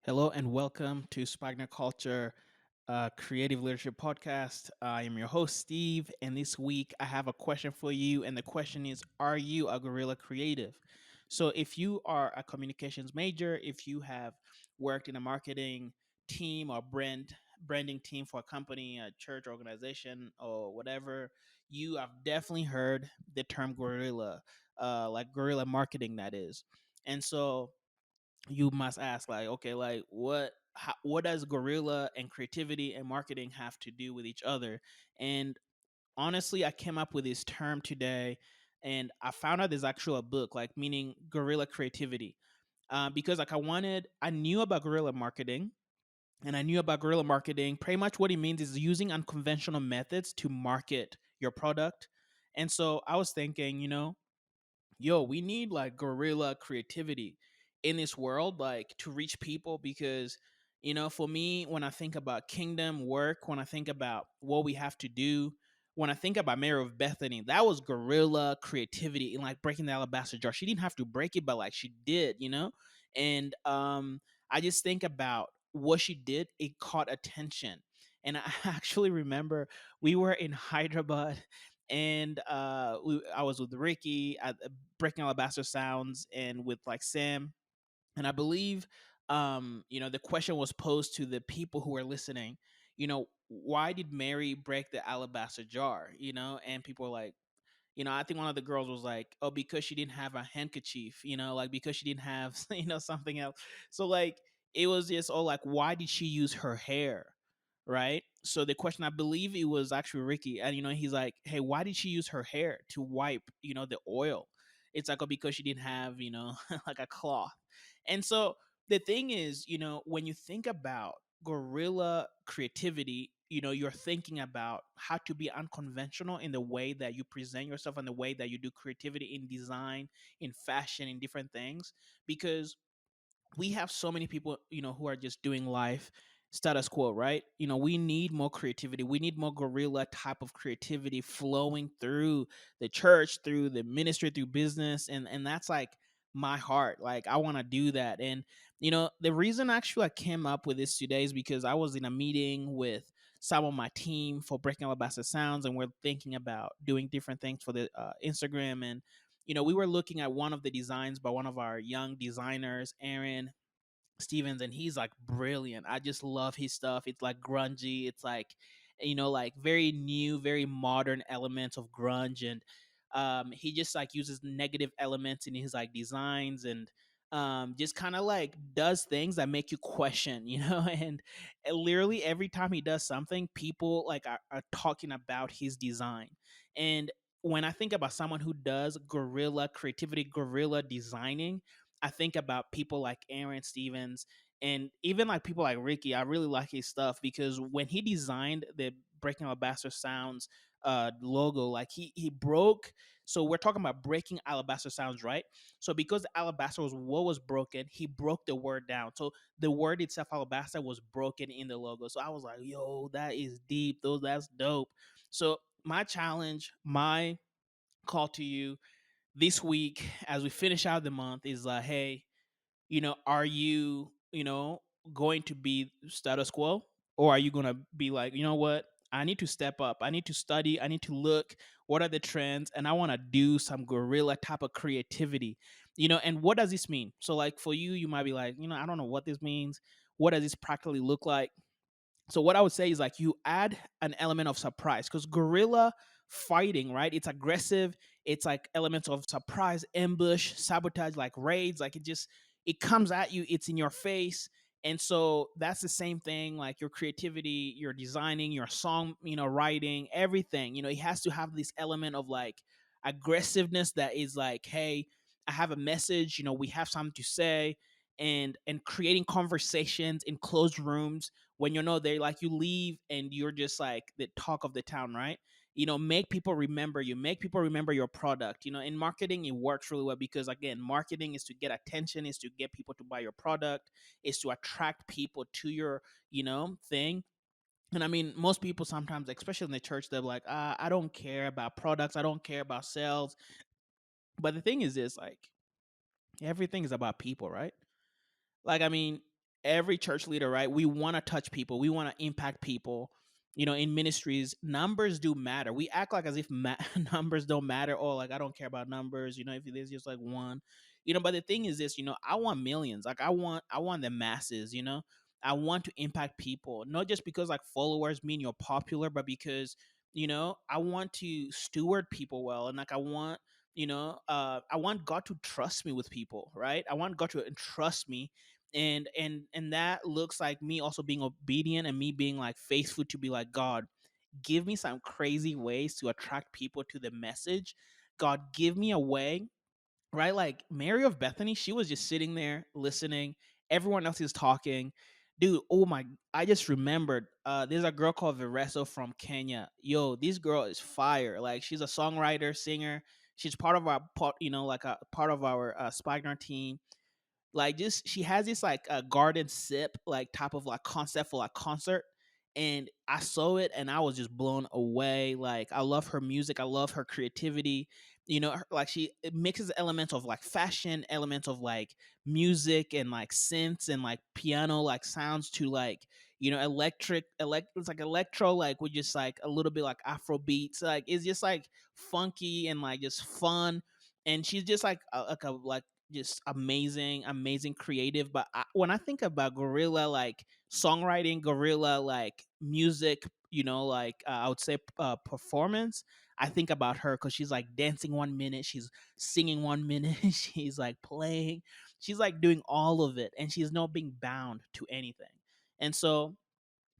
Hello and welcome to Spikenard Creative Leadership Podcast. I am your host, Steve, and this week I have a question for you. And the question is: are you a guerrilla creative? So, if you are a communications major, if you have worked in a marketing team or branding team for a company, a church organization, or whatever, you have definitely heard the term guerrilla, like guerrilla marketing, that is. And so, you must ask, like, okay, like what does guerrilla and creativity and marketing have to do with each other? And honestly, I came up with this term today, and I found out there's actually a book, like, meaning guerrilla creativity, because like I knew about guerrilla marketing, and I knew about guerrilla marketing. Pretty much what it means is using unconventional methods to market your product. And so I was thinking, yo, we need like guerrilla creativity in this world, like to reach people. Because, for me, when I think about kingdom work, when I think about what we have to do, when I think about Mary of Bethany, that was guerrilla creativity in like breaking the alabaster jar. She didn't have to break it, but like she did. And I just think about what she did, it caught attention. And I actually remember we were in Hyderabad, and I was with Ricky at Breaking Alabaster Sounds, and with like Sam. And I believe, the question was posed to the people who were listening, why did Mary break the alabaster jar? And people were like, I think one of the girls was like, oh, because she didn't have a handkerchief, like because she didn't have, something else. So like it was just, oh, like, why did she use her hair? Right. So the question, I believe it was actually Ricky, and he's like, hey, why did she use her hair to wipe, the oil? It's like, oh, because she didn't have, like a cloth. And so the thing is, when you think about guerrilla creativity, you're thinking about how to be unconventional in the way that you present yourself and the way that you do creativity in design, in fashion, in different things. Because we have so many people, who are just doing life status quo, right? We need more creativity. We need more guerrilla type of creativity flowing through the church, through the ministry, through business. And that's like my heart. Like, I want to do that. And, the reason actually I came up with this today is because I was in a meeting with some of my team for Breaking Alabaster Sounds, and we're thinking about doing different things for the Instagram. And we were looking at one of the designs by one of our young designers, Aaron Stevens, and he's like brilliant. I just love his stuff. It's like grungy. It's like, like very new, very modern elements of grunge. And he just like uses negative elements in his like designs, and just kind of like does things that make you question, and literally every time he does something, people like are talking about his design. And when I think about someone who does guerrilla creativity, guerrilla designing, I think about people like Aaron Stevens, and even like people like Ricky. I really like his stuff because when he designed the Breaking Alabaster Sounds logo, like he broke. So we're talking about breaking Alabaster Sounds, right? So because Alabaster was what was broken, he broke the word down. So the word itself, Alabaster, was broken in the logo. So I was like, yo, that is deep. That's dope. So my challenge, my call to you this week as we finish out the month is hey, are you, going to be status quo, or are you going to be like, you know what, I need to step up, I need to study, I need to look what are the trends, and I want to do some guerrilla type of creativity. And what does this mean? So like for you, you might be like, I don't know what this means. What does this practically look like? So what I would say is like you add an element of surprise, because guerrilla fighting, right? It's aggressive. It's like elements of surprise, ambush, sabotage, like raids. Like it comes at you. It's in your face. And so that's the same thing. Like your creativity, your designing, your song, writing, everything. It has to have this element of like aggressiveness that is like, hey, I have a message. We have something to say, and creating conversations in closed rooms when they like you leave and you're just like the talk of the town, right? Make people remember you, make people remember your product. In marketing, it works really well because, again, marketing is to get attention, is to get people to buy your product, is to attract people to your, thing. And I mean, most people sometimes, especially in the church, they're like, I don't care about products, I don't care about sales. But the thing is this, like, everything is about people, right? Like, I mean, every church leader, right? We want to touch people, we want to impact people. In ministries, numbers do matter. We act like as if numbers don't matter. Oh, like I don't care about numbers. If there's just like one, but the thing is this. I want millions. Like I want the masses. I want to impact people, not just because like followers mean you're popular, but because I want to steward people well, and like I want God to trust me with people, right? I want God to entrust me, and that looks like me also being obedient and me being like faithful to be like, God, give me some crazy ways to attract people to the message. God, give me a way, right? Like Mary of Bethany, she was just sitting there listening. Everyone else is talking. Dude, oh my, I just remembered there's a girl called Vereso from Kenya. Yo, this girl is fire. Like she's a songwriter, singer. She's part of our like a part of our Spikenard team. Like just she has this like a garden sip like type of like concept for like concert, and I saw it and I was just blown away. Like I love her music, I love her creativity. Like she it mixes elements of like fashion, elements of like music and like synths and like piano like sounds to like it's like electro like with just like a little bit like afro beats. Like it's just like funky and like just fun, and she's just like just amazing, amazing creative. But when I think about Gorilla, like songwriting, Gorilla, like music, like I would say performance, I think about her because she's like dancing 1 minute, she's singing 1 minute, she's like playing, she's like doing all of it, and she's not being bound to anything. And so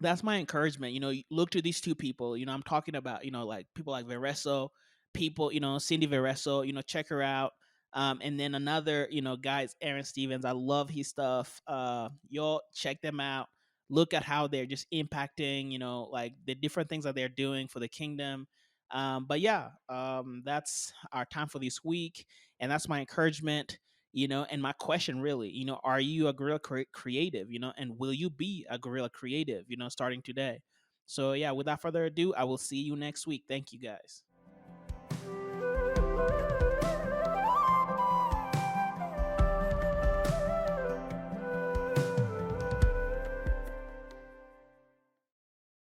that's my encouragement. Look to these two people. I'm talking about, like people like Vereso, people, Cindy Vereso, check her out. And then another, guys, Aaron Stevens. I love his stuff. Y'all check them out. Look at how they're just impacting, like the different things that they're doing for the kingdom. But yeah, that's our time for this week. And that's my encouragement. And my question really, are you a guerrilla creative, and will you be a guerrilla creative, starting today? So yeah, without further ado, I will see you next week. Thank you guys.